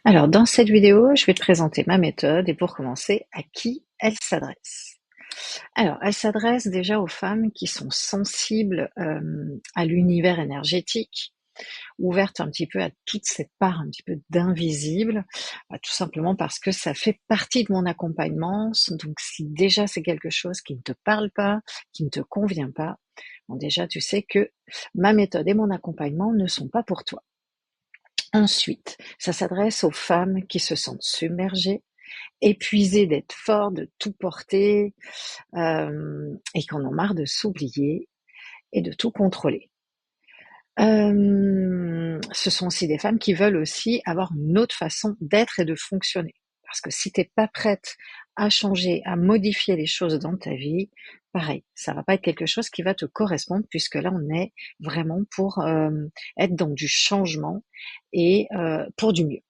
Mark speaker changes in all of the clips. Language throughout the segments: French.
Speaker 1: Alors, dans cette vidéo, je vais te présenter ma méthode et pour commencer, à qui elle s'adresse. Alors, elle s'adresse déjà aux femmes qui sont sensibles à l'univers énergétique, ouvertes un petit peu à toute cette part un petit peu d'invisible, tout simplement parce que ça fait partie de mon accompagnement. Donc, si déjà c'est quelque chose qui ne te parle pas, qui ne te convient pas, bon, déjà tu sais que ma méthode et mon accompagnement ne sont pas pour toi. Ensuite, ça s'adresse aux femmes qui se sentent submergées, épuisées d'être fortes, de tout porter, et qui en ont marre de s'oublier et de tout contrôler. Ce sont aussi des femmes qui veulent aussi avoir une autre façon d'être et de fonctionner. Parce que si t'es pas prête à changer, à modifier les choses dans ta vie, pareil, ça va pas être quelque chose qui va te correspondre puisque là on est vraiment pour être dans du changement et pour du mieux.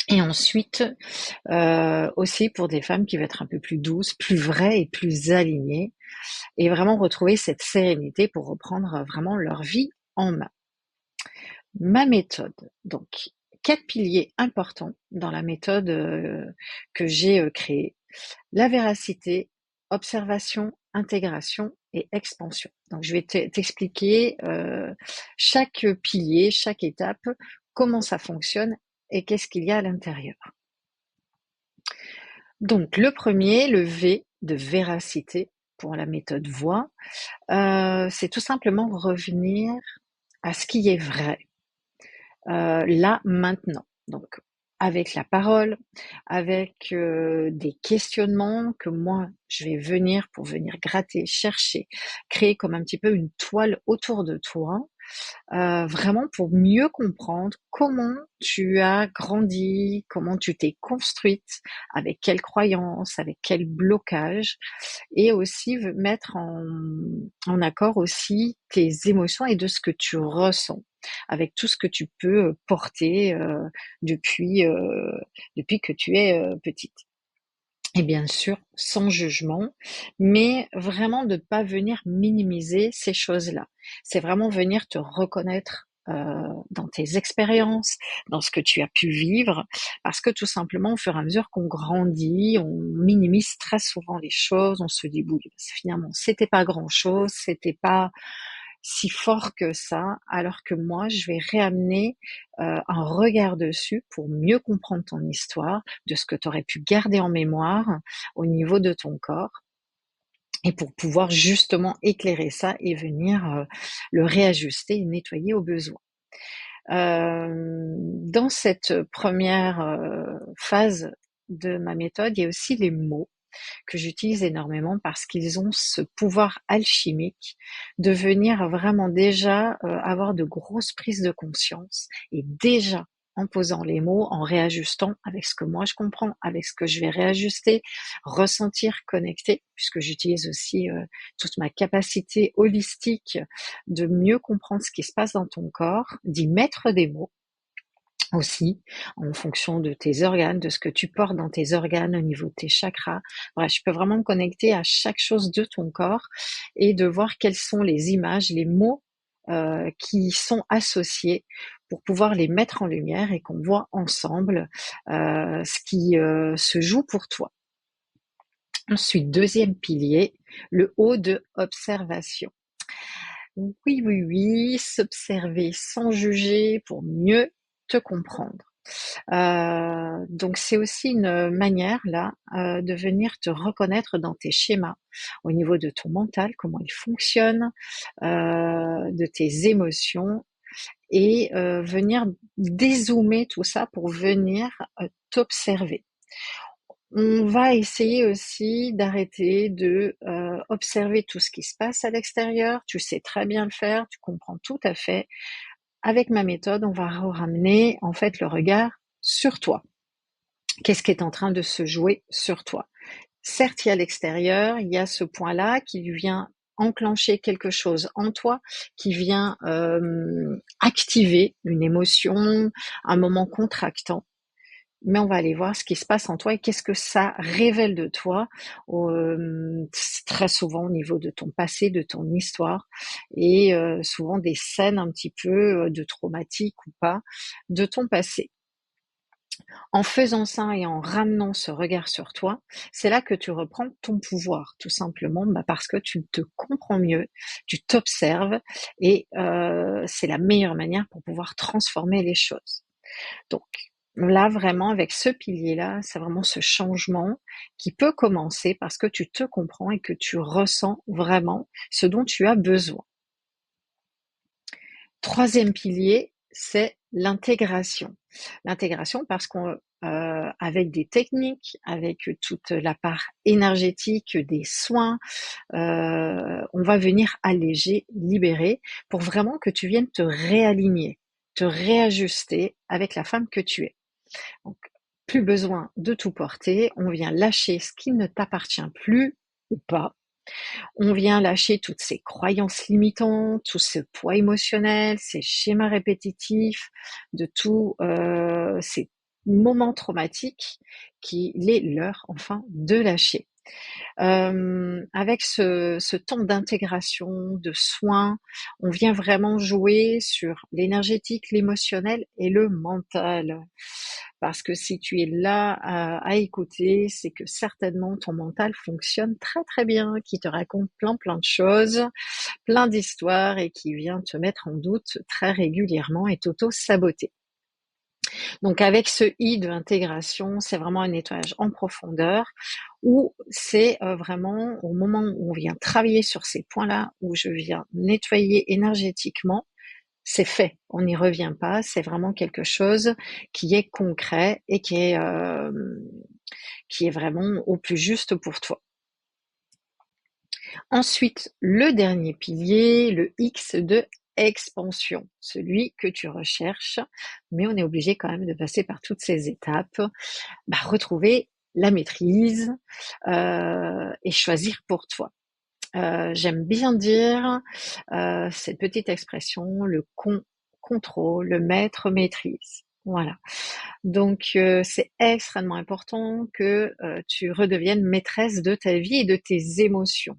Speaker 1: Et ensuite, aussi pour des femmes qui veulent être un peu plus douces, plus vraies et plus alignées, et vraiment retrouver cette sérénité pour reprendre vraiment leur vie en main. Ma méthode, donc 4 piliers importants dans la méthode que j'ai créée: la véracité, observation, intégration et expansion. Donc je vais t'expliquer chaque pilier, chaque étape, comment ça fonctionne et qu'est-ce qu'il y a à l'intérieur. Donc le premier, le V de véracité pour la méthode voix, c'est tout simplement revenir à ce qui est vrai, là, maintenant. Donc avec la parole, avec des questionnements que moi je vais venir pour venir gratter, chercher, créer comme un petit peu une toile autour de toi, vraiment pour mieux comprendre comment tu as grandi, comment tu t'es construite, avec quelles croyances, avec quel blocage, et aussi mettre en accord aussi tes émotions et de ce que tu ressens, avec tout ce que tu peux porter depuis, depuis que tu es petite. Et bien sûr, sans jugement, mais vraiment de ne pas venir minimiser ces choses-là. C'est vraiment venir te reconnaître dans tes expériences, dans ce que tu as pu vivre, parce que tout simplement, au fur et à mesure qu'on grandit, on minimise très souvent les choses, on se dit, oui, finalement, c'était pas grand-chose, c'était pas si fort que ça, alors que moi, je vais réamener un regard dessus pour mieux comprendre ton histoire, de ce que tu aurais pu garder en mémoire au niveau de ton corps, et pour pouvoir justement éclairer ça et venir le réajuster et nettoyer au besoin. Dans cette première phase de ma méthode, il y a aussi les mots que j'utilise énormément parce qu'ils ont ce pouvoir alchimique de venir vraiment déjà avoir de grosses prises de conscience, et déjà en posant les mots, en réajustant avec ce que moi je comprends, avec ce que je vais réajuster, ressentir, connecter, puisque j'utilise aussi toute ma capacité holistique de mieux comprendre ce qui se passe dans ton corps, d'y mettre des mots aussi, en fonction de tes organes, de ce que tu portes dans tes organes au niveau de tes chakras. Bref, je peux vraiment me connecter à chaque chose de ton corps et de voir quelles sont les images, les mots qui sont associés pour pouvoir les mettre en lumière et qu'on voit ensemble ce qui se joue pour toi. Ensuite, deuxième pilier, le haut de observation. Oui, oui, oui, s'observer sans juger pour mieux te comprendre. Donc c'est aussi une manière là de venir te reconnaître dans tes schémas, au niveau de ton mental, comment il fonctionne, de tes émotions, et venir dézoomer tout ça pour venir t'observer. On va essayer aussi d'arrêter de observer tout ce qui se passe à l'extérieur. Tu sais très bien le faire, tu comprends tout à fait. Avec ma méthode, on va ramener en fait le regard sur toi. Qu'est-ce qui est en train de se jouer sur toi? Certes, il y a l'extérieur, il y a ce point-là qui vient enclencher quelque chose en toi, qui vient activer une émotion, un moment contractant. Mais on va aller voir ce qui se passe en toi et qu'est-ce que ça révèle de toi, très souvent au niveau de ton passé, de ton histoire, et souvent des scènes un petit peu de traumatiques ou pas de ton passé. En faisant ça et en ramenant ce regard sur toi, c'est là que tu reprends ton pouvoir, tout simplement, parce que tu te comprends mieux, tu t'observes et c'est la meilleure manière pour pouvoir transformer les choses. Donc là, vraiment, avec ce pilier-là, c'est vraiment ce changement qui peut commencer parce que tu te comprends et que tu ressens vraiment ce dont tu as besoin. Troisième pilier, c'est l'intégration. L'intégration parce qu'on avec des techniques, avec toute la part énergétique des soins, on va venir alléger, libérer pour vraiment que tu viennes te réaligner, te réajuster avec la femme que tu es. Donc, plus besoin de tout porter, on vient lâcher ce qui ne t'appartient plus ou pas. On vient lâcher toutes ces croyances limitantes, tout ce poids émotionnel, ces schémas répétitifs, de tous ces moments traumatiques qu'il est l'heure enfin de lâcher. Avec ce temps d'intégration, de soins, on vient vraiment jouer sur l'énergétique, l'émotionnel et le mental. Parce que si tu es là à écouter, c'est que certainement ton mental fonctionne très très bien, qui te raconte plein de choses, plein d'histoires et qui vient te mettre en doute très régulièrement et t'auto-saboter. Donc avec ce I de l'intégration, c'est vraiment un nettoyage en profondeur où c'est vraiment au moment où on vient travailler sur ces points-là, où je viens nettoyer énergétiquement, c'est fait. On n'y revient pas. C'est vraiment quelque chose qui est concret et qui est vraiment au plus juste pour toi. Ensuite, le dernier pilier, le X de expansion, celui que tu recherches, mais on est obligé quand même de passer par toutes ces étapes, retrouver la maîtrise et choisir pour toi. J'aime bien dire cette petite expression, le contrôle, le maître maîtrise. Voilà. Donc c'est extrêmement important que tu redeviennes maîtresse de ta vie et de tes émotions.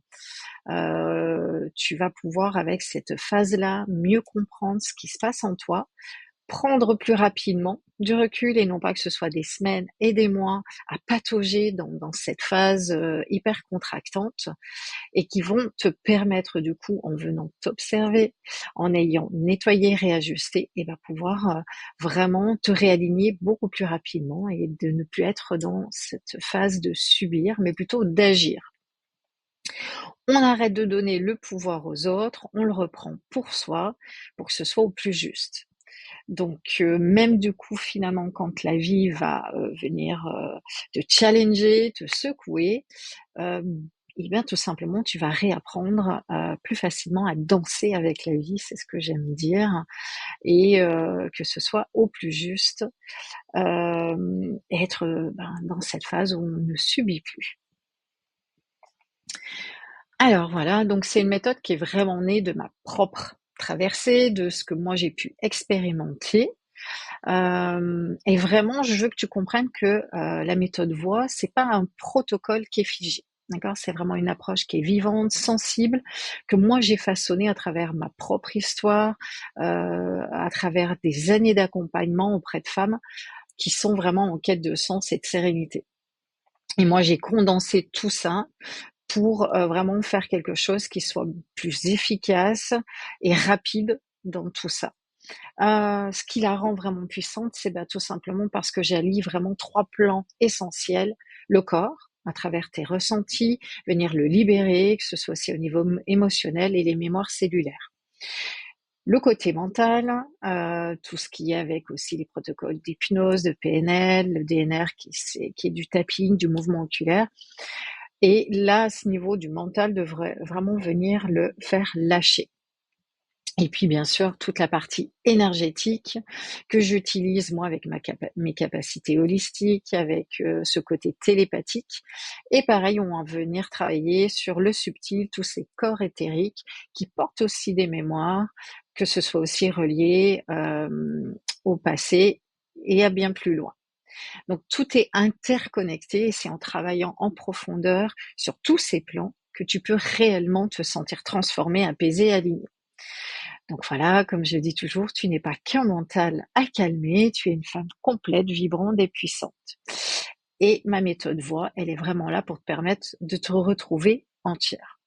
Speaker 1: Tu vas pouvoir, avec cette phase-là, mieux comprendre ce qui se passe en toi, prendre plus rapidement du recul et non pas que ce soit des semaines et des mois à patauger dans cette phase hyper contractante et qui vont te permettre du coup, en venant t'observer, en ayant nettoyé, réajusté, et pouvoir vraiment te réaligner beaucoup plus rapidement et de ne plus être dans cette phase de subir, mais plutôt d'agir. On arrête de donner le pouvoir aux autres, on le reprend pour soi, pour que ce soit au plus juste. Donc même du coup finalement quand la vie va venir te challenger, te secouer, et bien tout simplement tu vas réapprendre plus facilement à danser avec la vie, c'est ce que j'aime dire, et que ce soit au plus juste, et être dans cette phase où on ne subit plus. Alors voilà, donc c'est une méthode qui est vraiment née de ma propre traversée, de ce que moi j'ai pu expérimenter. Et vraiment, je veux que tu comprennes que la méthode voix, c'est pas un protocole qui est figé. D'accord? C'est vraiment une approche qui est vivante, sensible, que moi j'ai façonnée à travers ma propre histoire, à travers des années d'accompagnement auprès de femmes qui sont vraiment en quête de sens et de sérénité. Et moi j'ai condensé tout ça pour vraiment faire quelque chose qui soit plus efficace et rapide dans tout ça. Ce qui la rend vraiment puissante, c'est tout simplement parce que j'allie vraiment 3 plans essentiels. Le corps, à travers tes ressentis, venir le libérer, que ce soit aussi au niveau émotionnel, et les mémoires cellulaires. Le côté mental, tout ce qui est avec aussi les protocoles d'hypnose, de PNL, le DNR qui est du tapping, du mouvement oculaire. Et là, à ce niveau du mental, devrait vraiment venir le faire lâcher. Et puis bien sûr, toute la partie énergétique que j'utilise moi avec mes capacités holistiques, avec ce côté télépathique. Et pareil, on va venir travailler sur le subtil, tous ces corps éthériques qui portent aussi des mémoires, que ce soit aussi relié au passé et à bien plus loin. Donc tout est interconnecté et c'est en travaillant en profondeur sur tous ces plans que tu peux réellement te sentir transformé, apaisé, aligné. Donc voilà, comme je dis toujours, tu n'es pas qu'un mental à calmer, tu es une femme complète, vibrante et puissante. Et ma méthode voix, elle est vraiment là pour te permettre de te retrouver entière.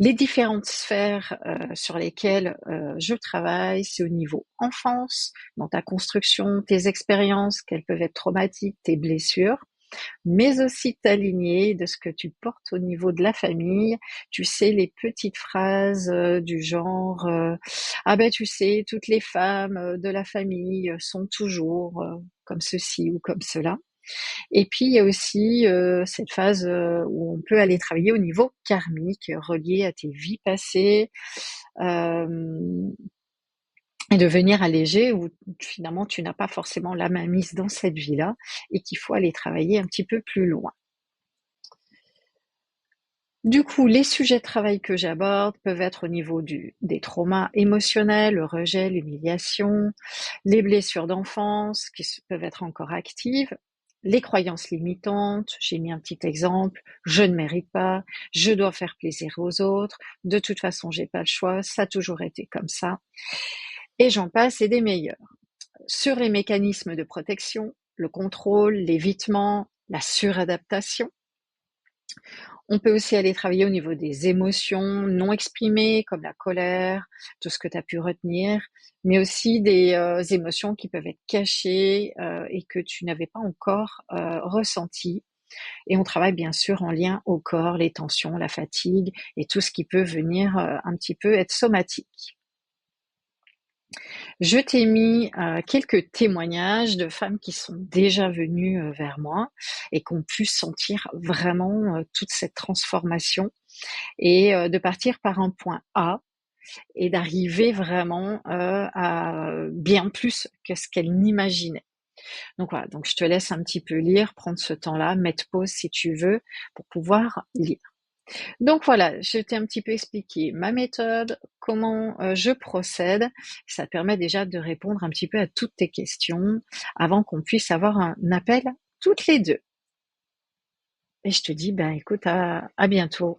Speaker 1: Les différentes sphères sur lesquelles je travaille, c'est au niveau enfance, dans ta construction, tes expériences, qu'elles peuvent être traumatiques, tes blessures, mais aussi ta lignée, de ce que tu portes au niveau de la famille. Tu sais, les petites phrases du genre ah ben tu sais, toutes les femmes de la famille sont toujours comme ceci ou comme cela. Et puis il y a aussi cette phase où on peut aller travailler au niveau karmique, relié à tes vies passées, euh, et de venir alléger où finalement tu n'as pas forcément la main mise dans cette vie-là et qu'il faut aller travailler un petit peu plus loin. Du coup, les sujets de travail que j'aborde peuvent être au niveau des traumas émotionnels, le rejet, l'humiliation, les blessures d'enfance qui peuvent être encore actives, les croyances limitantes, j'ai mis un petit exemple, je ne mérite pas, je dois faire plaisir aux autres, de toute façon j'ai pas le choix, ça a toujours été comme ça, et j'en passe et des meilleurs. Sur les mécanismes de protection, le contrôle, l'évitement, la suradaptation, on peut aussi aller travailler au niveau des émotions non exprimées, comme la colère, tout ce que tu as pu retenir, mais aussi des émotions qui peuvent être cachées et que tu n'avais pas encore ressenties. Et on travaille bien sûr en lien au corps, les tensions, la fatigue et tout ce qui peut venir un petit peu être somatique. Je t'ai mis quelques témoignages de femmes qui sont déjà venues vers moi et qui ont pu sentir vraiment toute cette transformation et de partir par un point A et d'arriver vraiment à bien plus que ce qu'elles n'imaginaient. Donc voilà, donc je te laisse un petit peu lire, prendre ce temps-là, mettre pause si tu veux pour pouvoir lire. Donc voilà, je t'ai un petit peu expliqué ma méthode, comment je procède. Ça te permet déjà de répondre un petit peu à toutes tes questions avant qu'on puisse avoir un appel toutes les deux. Et je te dis, ben écoute, à bientôt.